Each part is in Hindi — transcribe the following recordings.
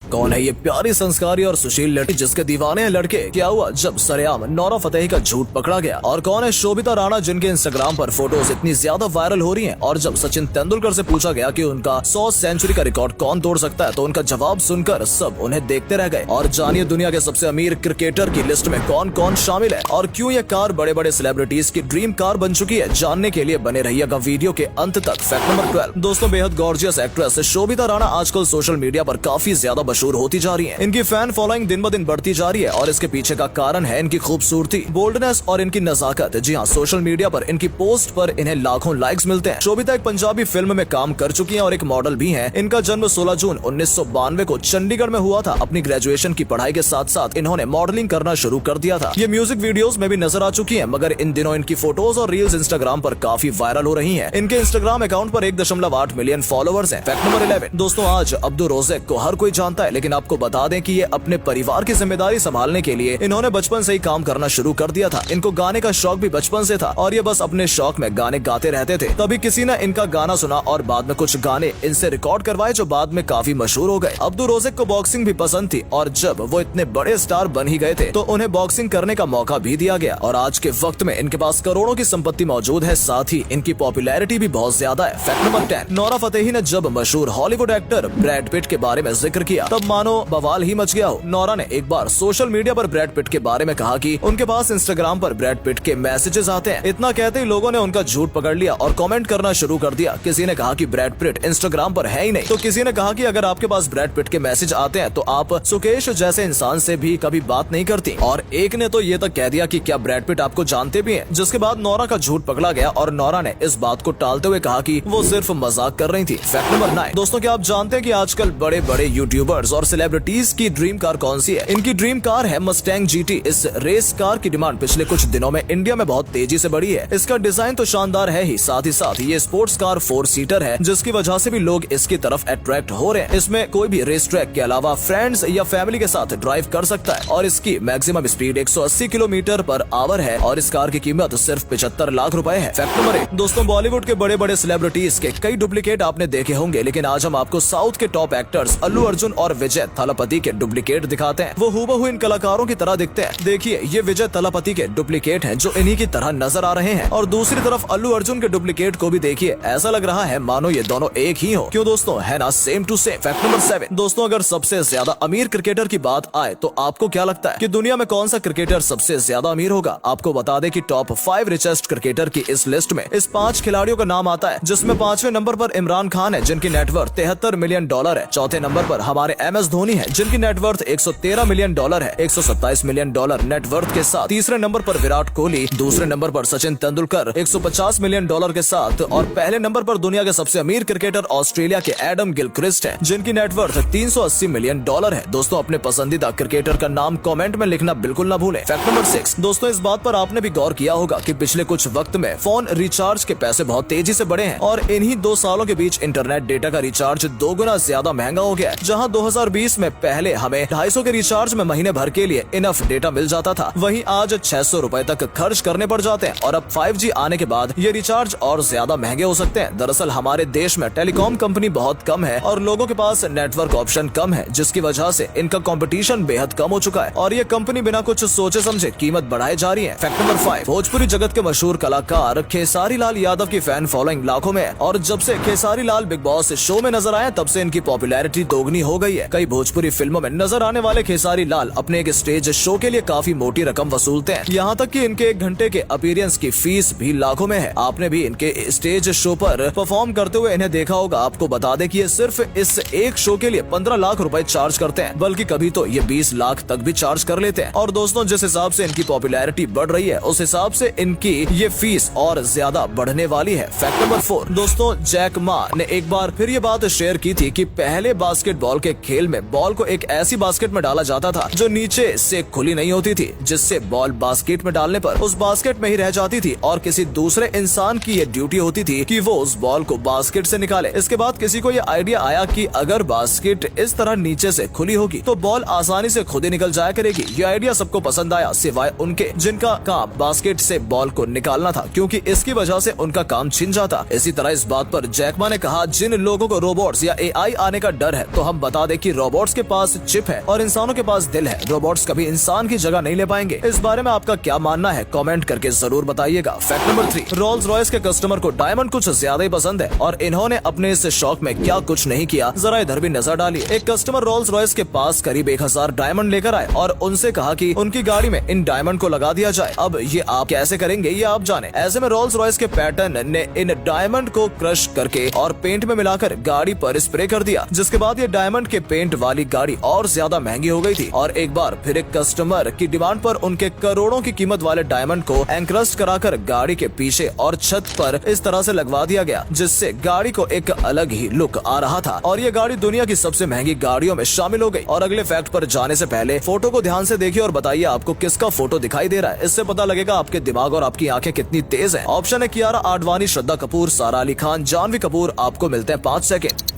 कौन है ये प्यारी संस्कारी और सुशील लड़की जिसके दीवाने हैं लड़के? क्या हुआ जब सरेआम नोरा फतेही का झूठ पकड़ा गया? और कौन है शोभिता राणा जिनके इंस्टाग्राम पर फोटोज इतनी ज्यादा वायरल हो रही हैं? और जब सचिन तेंदुलकर से पूछा गया कि उनका 100 सेंचुरी का रिकॉर्ड कौन तोड़ सकता है, तो उनका जवाब सुनकर सब उन्हें देखते रह गए। और जानिए दुनिया के सबसे अमीर क्रिकेटर की लिस्ट में कौन कौन शामिल है और क्यों ये कार बड़े बड़े सेलिब्रिटीज की ड्रीम कार बन चुकी है। जानने के लिए बने रहिएगा वीडियो के अंत तक। फैक्ट नंबर 12 दोस्तों, बेहद गॉर्जियस एक्ट्रेस शोभिता राणा आजकल सोशल मीडिया पर काफी ज्यादा मशहूर होती जा रही है। इनकी फैन फॉलोइंग दिन ब दिन बढ़ती जा रही है और इसके पीछे का कारण है इनकी खूबसूरती, बोल्डनेस और इनकी नजाकत। जी हाँ, सोशल मीडिया पर इनकी पोस्ट पर इन्हें लाखों लाइक्स मिलते हैं। शोभिता एक पंजाबी फिल्म में काम कर चुकी हैं और एक मॉडल भी हैं। इनका जन्म 16 जून 1992 को चंडीगढ़ में हुआ था। अपनी ग्रेजुएशन की पढ़ाई के साथ साथ इन्होंने मॉडलिंग करना शुरू कर दिया था। ये म्यूजिक वीडियोस में भी नजर आ चुकी हैं, मगर इन दिनों इनकी फोटोज और रील्स इंस्टाग्राम पर काफी वायरल हो रही हैं। इनके इंस्टाग्राम अकाउंट पर 1.8 मिलियन फॉलोअर्स हैं। फैक्ट नंबर 11 दोस्तों, आज अब्दुल रोज़ेक को हर कोई जानता है, लेकिन आपको बता दें कि ये अपने परिवार की जिम्मेदारी संभालने के लिए इन्होंने बचपन से ही काम करना शुरू कर दिया था। इनको गाने का शौक भी बचपन से था और ये बस अपने शौक में गाने गाते रहते थे। तभी किसी ने इनका गाना सुना और बाद में कुछ गाने इनसे रिकॉर्ड करवाए जो बाद में काफी मशहूर हो गए। अब्दुल रोज़ेक को बॉक्सिंग भी पसंद थी और जब वो इतने बड़े स्टार बन ही गए थे तो उन्हें बॉक्सिंग करने का मौका भी दिया गया। और आज के वक्त में इनके पास करोड़ों की संपत्ति मौजूद है, साथ ही इनकी पॉपुलैरिटी भी बहुत ज्यादा है। फैक्ट नंबर 10 नोरा फतेही ने जब मशहूर हॉलीवुड एक्टर ब्रैड पिट के बारे में जिक्र किया तब मानो बवाल ही मच गया हो। नोरा ने एक बार सोशल मीडिया पर ब्रैड पिट के बारे में कहा कि उनके पास इंस्टाग्राम पर ब्रैड पिट के मैसेजेस आते हैं। इतना कहते ही लोगों ने उनका झूठ पकड़ लिया और कमेंट करना शुरू कर दिया। किसी ने कहा कि ब्रैड पिट इंस्टाग्राम पर है ही नहीं, तो किसी ने कहा कि अगर आपके पास ब्रैड पिट के मैसेज आते हैं तो आप सुकेश जैसे इंसान से भी कभी बात नहीं करती। और एक ने तो ये तक कह दिया कि क्या ब्रैड पिट आपको जानते भी हैं, जिसके बाद नोरा का झूठ पकड़ा गया और नोरा ने इस बात को टालते हुए कहा कि वो सिर्फ मजाक कर रही थी। फैक्ट नंबर 9 दोस्तों, क्या आप जानते हैं कि आजकल बड़े बड़े यूट्यूबर्स और सेलिब्रिटीज की ड्रीम कार कौन सी है? इनकी ड्रीम कार है मस्टैंग जीटी। इस रेस कार की डिमांड पिछले कुछ दिनों में इंडिया में बहुत तेजी से बढ़ी है। इसका डिजाइन तो शानदार है ही साथ ये स्पोर्ट्स कार 4 सीटर है, जिसकी वजह से भी लोग इसकी तरफ अट्रैक्ट हो रहे हैं। इसमें कोई भी रेस ट्रैक के अलावा फ्रेंड्स या फैमिली के साथ ड्राइव कर सकता है और इसकी maximum speed 180 kilometre per hour है और इस कार की कीमत सिर्फ 75 लाख रुपए है। फैक्ट नंबर 1 दोस्तों, बॉलीवुड के बड़े बड़े सेलिब्रिटीज के कई डुप्लीकेट आपने देखे होंगे, लेकिन आज हम आपको साउथ के टॉप एक्टर्स अल्लू अर्जुन और विजय थलापति के डुप्लीकेट दिखाते हैं। वो हूबहू इन कलाकारों की तरह दिखते हैं। देखिए, ये विजय थलापति के डुप्लीकेट हैं जो इन्हीं की तरह नजर आ रहे हैं और दूसरी तरफ अल्लू अर्जुन के डुप्लीकेट को भी देखिए, ऐसा लग रहा है मानो ये दोनों एक ही हो। क्यों दोस्तों, है ना same to same. Fact number 7 दोस्तों, अगर सबसे ज्यादा अमीर क्रिकेटर की बात आए तो आपको क्या लगता है कि दुनिया में कौन सा क्रिकेटर सबसे ज्यादा अमीर होगा? आपको बता दें कि टॉप 5 रिचेस्ट क्रिकेटर की इस लिस्ट में इस 5 खिलाड़ियों का नाम आता है, जिसमें 5वें नंबर पर इमरान खान है जिनकी नेटवर्थ $73 मिलियन है। चौथे नंबर पर हमारे MS धोनी है जिनकी नेटवर्थ $113 मिलियन है, $127 मिलियन नेटवर्थ के साथ। तीसरे नंबर पर विराट कोहली, दूसरे नंबर पर सचिन तेंदुलकर $150 मिलियन के साथ और पहले नंबर पर दुनिया के सबसे अमीर क्रिकेटर ऑस्ट्रेलिया के एडम गिलक्रिस्ट है जिनकी नेटवर्थ $380 मिलियन है। दोस्तों, अपने पसंदीदा क्रिकेटर का नाम कमेंट में लिखना बिल्कुल न भूलें। फैक्ट नंबर 6 दोस्तों, इस बात पर आपने भी गौर किया होगा कि पिछले कुछ वक्त में फोन रिचार्ज के पैसे बहुत तेजी से बढ़े हैं और इन्हीं 2 सालों के बीच इंटरनेट डेटा का रिचार्ज 2 गुना ज्यादा महंगा हो गया है। जहां 2020 में पहले हमें 250 के रिचार्ज में महीने भर के लिए इनफ डेटा मिल जाता था, वहीं आज 600 रुपए तक खर्च करने पड़ जाते हैं और अब 5G आने के बाद ये रिचार्ज और ज्यादा महंगे हो सकते हैं। दरअसल हमारे देश में टेलीकॉम कंपनी बहुत कम है और लोगों के पास नेटवर्क ऑप्शन कम है, जिसकी वजह से इनका कंपटीशन बेहद कम हो चुका है और ये कंपनी बिना कुछ सोचे समझे कीमत बढ़ाई जा रही है। फैक्ट नंबर 5 भोजपुरी जगत के मशहूर कलाकार खेसारी लाल यादव की फैन फॉलोइंग लाखों में है और जब से Khesari Lal big boss show में नजर आए तब से इनकी पॉपुलैरिटी दोगुनी हो गई है। कई भोजपुरी फिल्मों में नजर आने वाले खेसारी लाल अपने एक स्टेज शो के लिए काफी मोटी रकम वसूलते हैं, यहाँ तक कि इनके 1 घंटे के अपीयरेंस की फीस भी लाखों में है। आपने भी इनके स्टेज शो पर परफॉर्म करते हुए इन्हें देखा होगा। आपको बता दें कि ये सिर्फ इस एक शो के लिए 15 लाख रुपए चार्ज करते हैं, बल्कि कभी तो ये 20 लाख तक भी चार्ज कर लेते हैं। और दोस्तों, जिस हिसाब से इनकी पॉपुलैरिटी बढ़ रही है उस हिसाब से इनकी ये फीस और ज्यादा बढ़ने वाली है। फैक्ट नंबर 4 दोस्तों, जैक मा ने एक बार फिर ये बात शेयर की थी कि पहले बास्केटबॉल के खेल में बॉल को एक ऐसी बास्केट में डाला जाता था जो नीचे से खुली नहीं होती थी, जिससे बॉल बास्केट में डालने पर उस बास्केट में ही रह जाती थी और किसी दूसरे इंसान की ये ड्यूटी होती थी कि वो उस बॉल को बास्केट से निकाले। इसके बाद किसी को ये आइडिया आया कि अगर बास्केट इस तरह नीचे से खुली होगी तो बॉल आसानी से खुद ही निकल जाया करेगी। ये आइडिया सबको पसंद आया सिवाय उनके जिनका काम बास्केट से बॉल को निकालना था, क्योंकि इसकी वजह से उनका काम छिन जाता। इसी तरह इस बात पर जैक मा ने कहा, जिन लोगों को रोबोट्स या AI आने का डर है तो हम बता दें कि रोबोट्स के पास चिप है और इंसानों के पास दिल है। रोबोट्स कभी इंसान की जगह नहीं ले पाएंगे। इस बारे में आपका क्या मानना है, कमेंट करके जरूर बताइएगा। फैक्ट नंबर 3, रोल्स रॉयस के कस्टमर को डायमंड कुछ ज्यादा ही पसंद है और इन्होंने अपने इस शौक में क्या कुछ नहीं किया, जरा इधर भी नजर डालिए। एक कस्टमर रोल्स रॉयस के पास करीब 1000 डायमंड लेकर आए और उनसे कहा कि उनकी गाड़ी में इन डायमंड को लगा दिया जाए। अब ये आप कैसे करेंगे ये आप जाने। ऐसे में रोल्स रॉयस के पैटर्न ने इन डायमंड को क्रश करके और पेंट में मिलाकर गाड़ी पर स्प्रे कर दिया, जिसके बाद ये डायमंड के पेंट वाली गाड़ी और ज्यादा महंगी हो गई थी। और एक बार फिर एक कस्टमर की डिमांड पर उनके करोड़ों की कीमत वाले डायमंड को एंक्रस्ट कराकर गाड़ी के पीछे और छत पर इस तरह से लगवा दिया गया, जिससे गाड़ी को एक अलग ही लुक आ रहा था और ये गाड़ी दुनिया की सबसे महंगी गाड़ियों में शामिल हो गई। और अगले फैक्ट पर जाने से पहले फोटो को ध्यान से देखिए और बताइए आपको किसका फोटो दिखाई दे रहा है। इससे पता लगेगा आपके दिमाग और आपकी आंखें कितनी तेज हैं। ऑप्शन है कियारा आडवाणी, श्रद्धा कपूर, सारा अली खान, जानवी कपूर। आपको मिलते हैं 5 सेकंड।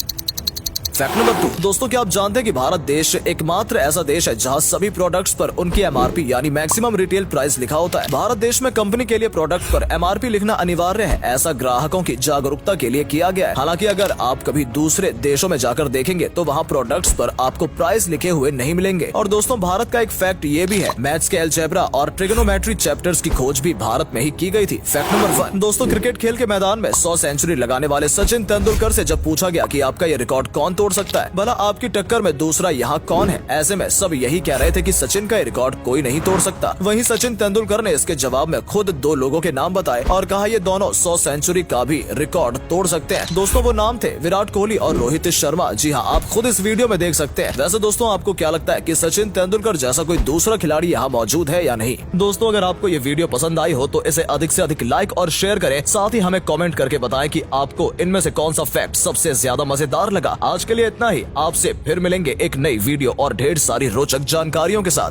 फैक्ट नंबर 2, दोस्तों क्या आप जानते हैं कि भारत देश एकमात्र ऐसा देश है जहां सभी प्रोडक्ट्स पर उनकी एमआरपी यानी मैक्सिमम रिटेल प्राइस लिखा होता है। भारत देश में कंपनी के लिए प्रोडक्ट पर एमआरपी लिखना अनिवार्य है। ऐसा ग्राहकों की जागरूकता के लिए किया गया है। हालांकि अगर आप कभी दूसरे देशों में जाकर देखेंगे तो वहां प्रोडक्ट्स पर आपको प्राइस लिखे हुए नहीं मिलेंगे। और दोस्तों भारत का एक फैक्ट ये भी है, मैथ्स के अलजेब्रा और ट्रिगोनोमेट्री चैप्टर्स की खोज भी भारत में ही की गई थी। फैक्ट नंबर 1, दोस्तों क्रिकेट खेल के मैदान में 100 सेंचुरी लगाने वाले सचिन तेंदुलकर से जब पूछा गया कि आपका ये रिकॉर्ड कौन तोड़ सकता है, भला आपकी टक्कर में दूसरा यहाँ कौन है, ऐसे में सब यही कह रहे थे कि सचिन का रिकॉर्ड कोई नहीं तोड़ सकता। वहीं सचिन तेंदुलकर ने इसके जवाब में खुद 2 लोगों के नाम बताए और कहा ये दोनों 100 सेंचुरी का भी रिकॉर्ड तोड़ सकते हैं। दोस्तों वो नाम थे विराट कोहली और रोहित शर्मा। जी हाँ, आप खुद इस वीडियो में देख सकते हैं। वैसे दोस्तों आपको क्या लगता है कि सचिन तेंदुलकर जैसा कोई दूसरा खिलाड़ी यहाँ मौजूद है या नहीं? दोस्तों अगर आपको ये वीडियो पसंद आई हो तो इसे अधिक से अधिक लाइक और शेयर करें। साथ ही हमें कमेंट करके बताएं कि आपको इनमें से कौन सा फैक्ट सबसे ज्यादा मजेदार लगा। आज के लिए इतना ही, आपसे फिर मिलेंगे एक नई वीडियो और ढेर सारी रोचक जानकारियों के साथ।